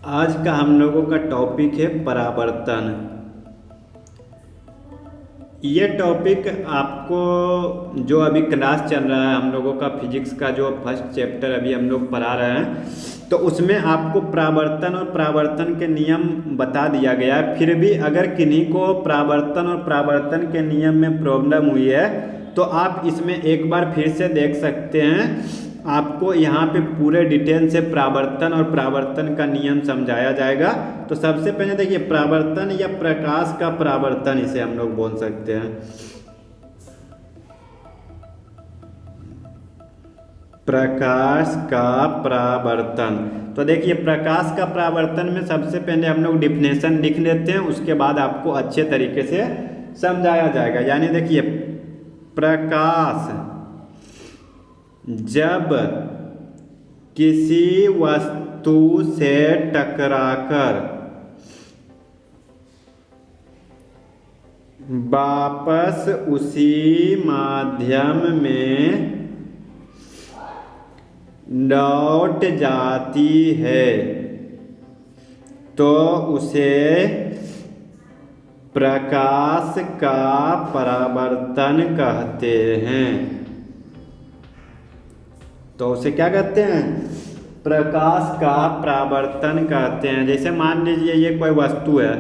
आज का हम लोगों का टॉपिक है परावर्तन। ये टॉपिक आपको जो अभी क्लास चल रहा है हम लोगों का फिजिक्स का जो फर्स्ट चैप्टर अभी हम लोग पढ़ा रहे हैं, तो उसमें आपको परावर्तन और परावर्तन के नियम बता दिया गया है। फिर भी अगर किन्हीं को परावर्तन और परावर्तन के नियम में प्रॉब्लम हुई है तो आप इसमें एक बार फिर से देख सकते हैं। आपको यहाँ पे पूरे डिटेल से परावर्तन और परावर्तन का नियम समझाया जाएगा। तो सबसे पहले देखिए, परावर्तन या प्रकाश का परावर्तन इसे हम लोग बोल सकते हैं। प्रकाश का परावर्तन। तो देखिए, प्रकाश का परावर्तन में सबसे पहले हम लोग डिफिनेशन लिख लेते हैं, उसके बाद आपको अच्छे तरीके से समझाया जाएगा। यानी देखिए, प्रकाश जब किसी वस्तु से टकराकर वापस उसी माध्यम में लौट जाती है तो उसे प्रकाश का परावर्तन कहते हैं। तो उसे क्या कहते हैं? प्रकाश का परावर्तन कहते हैं। जैसे मान लीजिए ये कोई वस्तु है,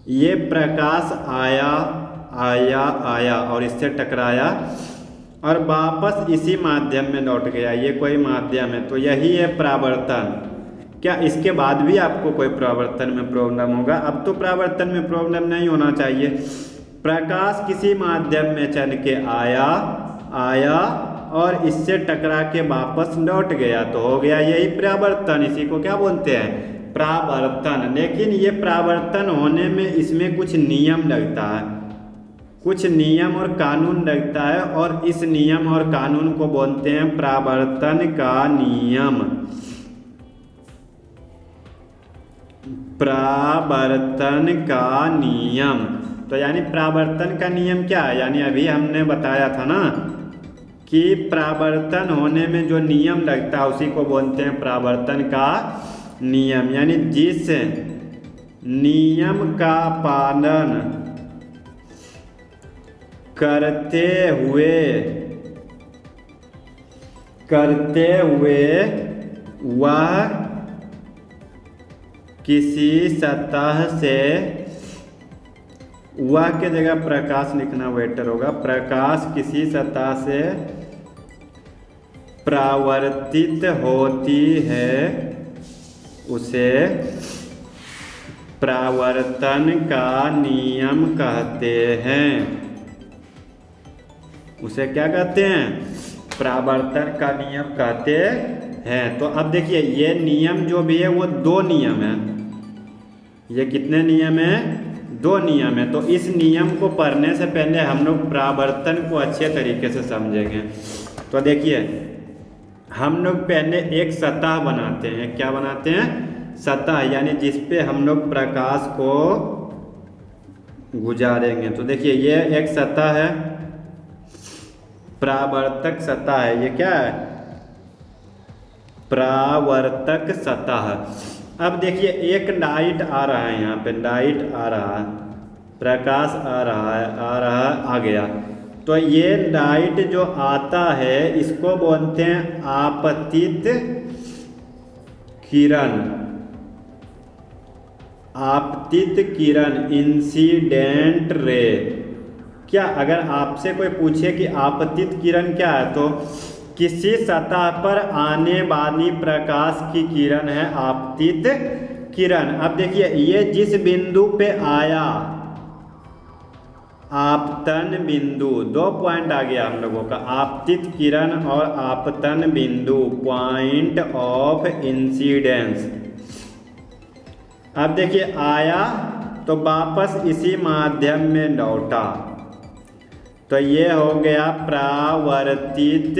ये प्रकाश आया आया आया और इससे टकराया और वापस इसी माध्यम में लौट गया। ये कोई माध्यम है, तो यही है परावर्तन। क्या इसके बाद भी आपको कोई परावर्तन में प्रॉब्लम होगा? अब तो परावर्तन में प्रॉब्लम नहीं होना चाहिए। प्रकाश किसी माध्यम में चल के आया और इससे टकरा के वापस लौट गया, तो हो गया यही परावर्तन। इसी को क्या बोलते हैं? परावर्तन। लेकिन ये परावर्तन होने में इसमें कुछ नियम लगता है, कुछ नियम और कानून लगता है, और इस नियम और कानून को बोलते हैं परावर्तन का नियम। परावर्तन का नियम। तो यानी परावर्तन का नियम क्या है? यानी अभी हमने बताया था ना कि परावर्तन होने में जो नियम लगता है उसी को बोलते हैं परावर्तन का नियम। यानी जिस नियम का पालन करते हुए वह किसी सतह से, वह के जगह प्रकाश लिखना बेटर होगा, प्रकाश किसी सतह से परावर्तित होती है उसे परावर्तन का नियम कहते हैं। उसे क्या कहते हैं? परावर्तन का नियम कहते हैं। तो अब देखिए, ये नियम जो भी है वो दो नियम है। ये कितने नियम है? दो नियम है। तो इस नियम को पढ़ने से पहले हम लोग परावर्तन को अच्छे तरीके से समझेंगे। तो देखिए, हम लोग पहले एक सतह बनाते हैं। क्या बनाते हैं? सतह, यानी जिस पे हम लोग प्रकाश को गुजारेंगे। तो देखिए, ये एक सतह है, परावर्तक सतह है। ये क्या है? परावर्तक सतह। अब देखिए, एक लाइट आ रहा है, यहाँ पे लाइट आ रहा है, प्रकाश आ रहा है, आ गया। तो ये लाइट जो आता है इसको बोलते हैं आपतित किरण। आपतित किरण, इंसिडेंट रे। क्या अगर आपसे कोई पूछे कि आपतित किरण क्या है, तो किसी सतह पर आने वाली प्रकाश की किरण है आपतित किरण। अब देखिए, ये जिस बिंदु पे आया, आपतन बिंदु, दो पॉइंट आ गया हम लोगों का, आपतित किरण और आपतन बिंदु, पॉइंट ऑफ इंसिडेंस। अब देखिए, आया तो वापस इसी माध्यम में लौटा, तो ये हो गया परावर्तित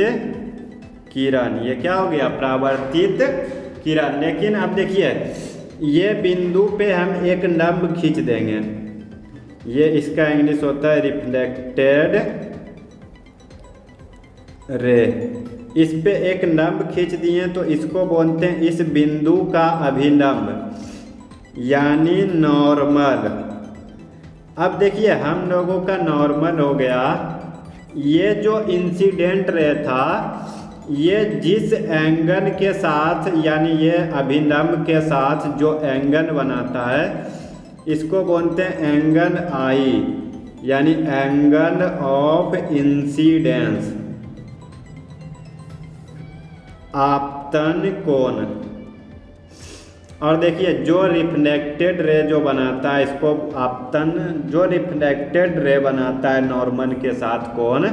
किरण। ये क्या हो गया? परावर्तित किरण। लेकिन अब देखिए, ये बिंदु पे हम एक लंब खींच देंगे। ये इसका इंग्लिश होता है रिफ्लेक्टेड रे। इस पे एक लंब खींच दिए तो इसको बोलते हैं इस बिंदु का अभिलंब यानी नॉर्मल। अब देखिए हम लोगों का नॉर्मल हो गया, ये जो इंसिडेंट रे था ये जिस एंगल के साथ यानी ये अभिलंब के साथ जो एंगल बनाता है इसको बोलते हैं एंगल आई यानी एंगल ऑफ इंसिडेंस, आपतन कोण। और देखिए जो रिफ्लेक्टेड रे जो बनाता है इसको आपतन, जो रिफ्लेक्टेड रे बनाता है नॉर्मल के साथ कोण,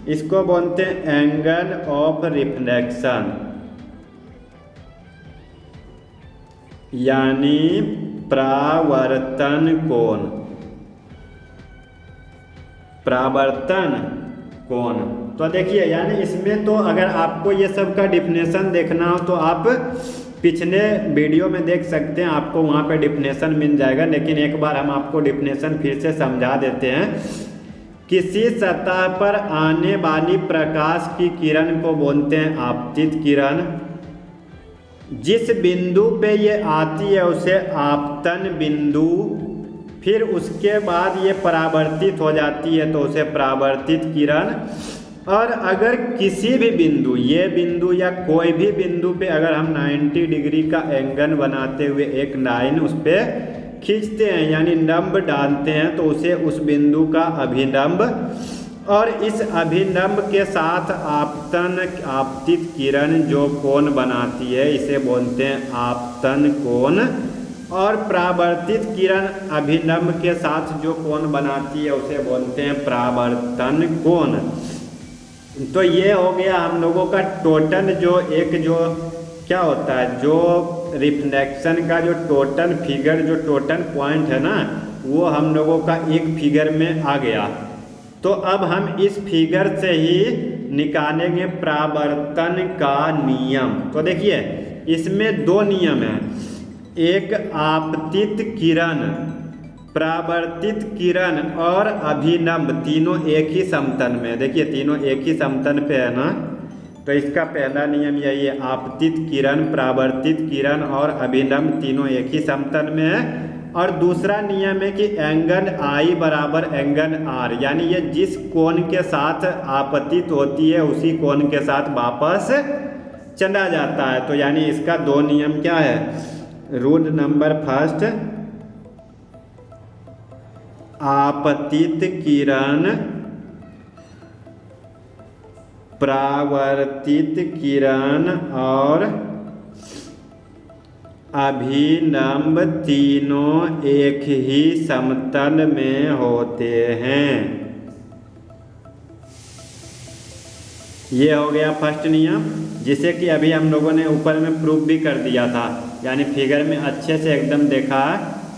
इसको बोलते हैं एंगल ऑफ रिफ्लेक्शन यानी परावर्तन कोण, परावर्तन कोण। तो देखिए यानी इसमें तो अगर आपको ये सब का डिफिनेशन देखना हो तो आप पिछले वीडियो में देख सकते हैं, आपको वहाँ पे डिफिनेशन मिल जाएगा। लेकिन एक बार हम आपको डिफिनेशन फिर से समझा देते हैं। किसी सतह पर आने वाली प्रकाश की किरण को बोलते हैं आपतित किरण। जिस बिंदु पे ये आती है उसे आपतन बिंदु, फिर उसके बाद ये परावर्तित हो जाती है तो उसे परावर्तित किरण। और अगर किसी भी बिंदु, ये बिंदु या कोई भी बिंदु पे अगर हम 90 डिग्री का एंगल बनाते हुए एक लाइन उस पर खींचते हैं यानी लंब डालते हैं तो उसे उस बिंदु का अभिलंब, और इस अभिलंब के साथ आपतन आपतित किरण जो कोण बनाती है इसे बोलते हैं आपतन कोण। और परावर्तित किरण अभिलंब के साथ जो कोण बनाती है उसे बोलते हैं परावर्तन कोण। तो ये हो गया हम लोगों का टोटल जो एक जो क्या होता है जो रिफ्लेक्शन का जो टोटल फिगर, जो टोटल पॉइंट है ना, वो हम लोगों का एक फिगर में आ गया। तो अब हम इस फिगर से ही निकालेंगे परावर्तन का नियम। तो देखिए इसमें दो नियम हैं, एक आपतित किरण, परावर्तित किरण और अभिलंब, तीनों एक ही समतल में। देखिए तीनों एक ही समतल पे है ना, तो इसका पहला नियम यही है, आपतित किरण, परावर्तित किरण और अभिलंब तीनों एक ही समतल में है। और दूसरा नियम है कि एंगल आई बराबर एंगल आर, यानी ये जिस कोण के साथ आपतित होती है उसी कोण के साथ वापस चला जाता है। तो यानी इसका दो नियम क्या है, रूल नंबर फर्स्ट, आपतित किरण, परावर्तित किरण और अभिलंब तीनों एक ही समतल में होते हैं। ये हो गया फर्स्ट नियम, जिसे कि अभी हम लोगों ने ऊपर में प्रूफ भी कर दिया था, यानी फिगर में अच्छे से एकदम देखा।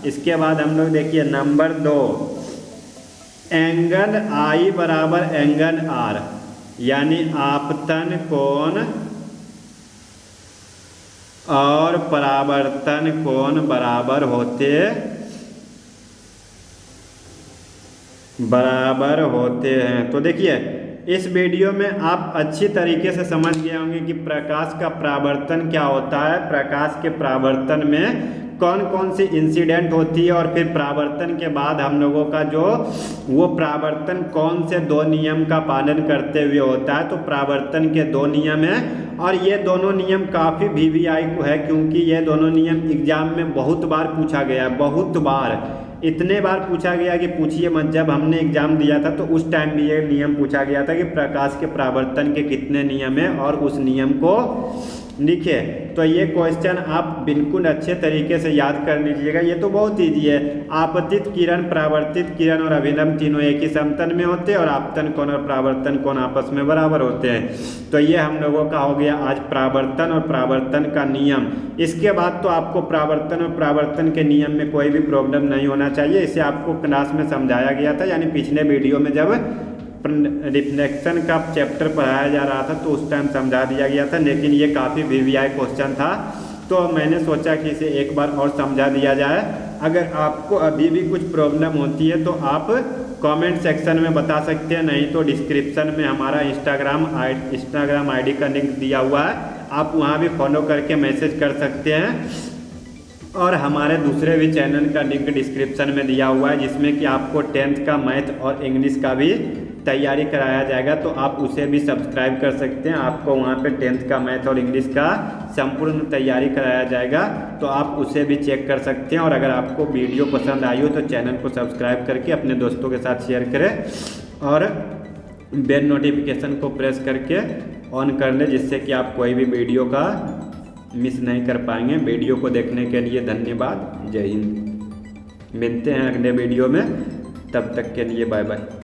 इसके बाद हम लोग देखिए नंबर 2, एंगल आई बराबर एंगल आर, यानी आपतन कोण और परावर्तन कोण बराबर होते हैं। तो देखिए इस वीडियो में आप अच्छी तरीके से समझ गए होंगे कि प्रकाश का परावर्तन क्या होता है, प्रकाश के परावर्तन में कौन कौन सी इंसिडेंट होती है, और फिर परावर्तन के बाद हम लोगों का जो वो परावर्तन कौन से दो नियम का पालन करते हुए होता है। तो परावर्तन के दो नियम हैं और ये दोनों नियम काफ़ी वीवीआई को है, क्योंकि ये दोनों नियम एग्जाम में बहुत बार पूछा गया है, बहुत बार, इतने बार पूछा गया कि पूछिए मत। जब हमने एग्जाम दिया था तो उस टाइम भी ये नियम पूछा गया था कि प्रकाश के परावर्तन के कितने नियम हैं और उस नियम को लिखे। तो ये क्वेश्चन आप बिल्कुल अच्छे तरीके से याद कर लीजिएगा, ये तो बहुत ईजी है। आपतित किरण, परावर्तित किरण और अभिलंब तीनों एक ही समतल में होते हैं और आपतन कोण और परावर्तन कोण आपस में बराबर होते हैं। तो ये हम लोगों का हो गया आज परावर्तन और परावर्तन का नियम। इसके बाद तो आपको परावर्तन और परावर्तन के नियम में कोई भी प्रॉब्लम नहीं होना चाहिए, इसे आपको क्लास में समझाया गया था, यानी पिछले वीडियो में जब रिफ्लेक्शन का चैप्टर पढ़ाया जा रहा था तो उस टाइम समझा दिया गया था। लेकिन ये काफ़ी वीवीआई क्वेश्चन था तो मैंने सोचा कि इसे एक बार और समझा दिया जाए। अगर आपको अभी भी कुछ प्रॉब्लम होती है तो आप कमेंट सेक्शन में बता सकते हैं, नहीं तो डिस्क्रिप्शन में हमारा इंस्टाग्राम आईडी का लिंक दिया हुआ है, आप वहाँ भी फॉलो करके मैसेज कर सकते हैं। और हमारे दूसरे भी चैनल का लिंक डिस्क्रिप्शन में दिया हुआ है, जिसमें कि आपको 10th का मैथ और इंग्लिश का भी तैयारी कराया जाएगा, तो आप उसे भी सब्सक्राइब कर सकते हैं। आपको वहाँ पे 10th का मैथ और इंग्लिश का संपूर्ण तैयारी कराया जाएगा, तो आप उसे भी चेक कर सकते हैं। और अगर आपको वीडियो पसंद आई हो तो चैनल को सब्सक्राइब करके अपने दोस्तों के साथ शेयर करें और बेल नोटिफिकेशन को प्रेस करके ऑन कर लें, जिससे कि आप कोई भी वीडियो का मिस नहीं कर पाएंगे। वीडियो को देखने के लिए धन्यवाद। जय हिंद। मिलते हैं अगले वीडियो में, तब तक के लिए बाय बाय।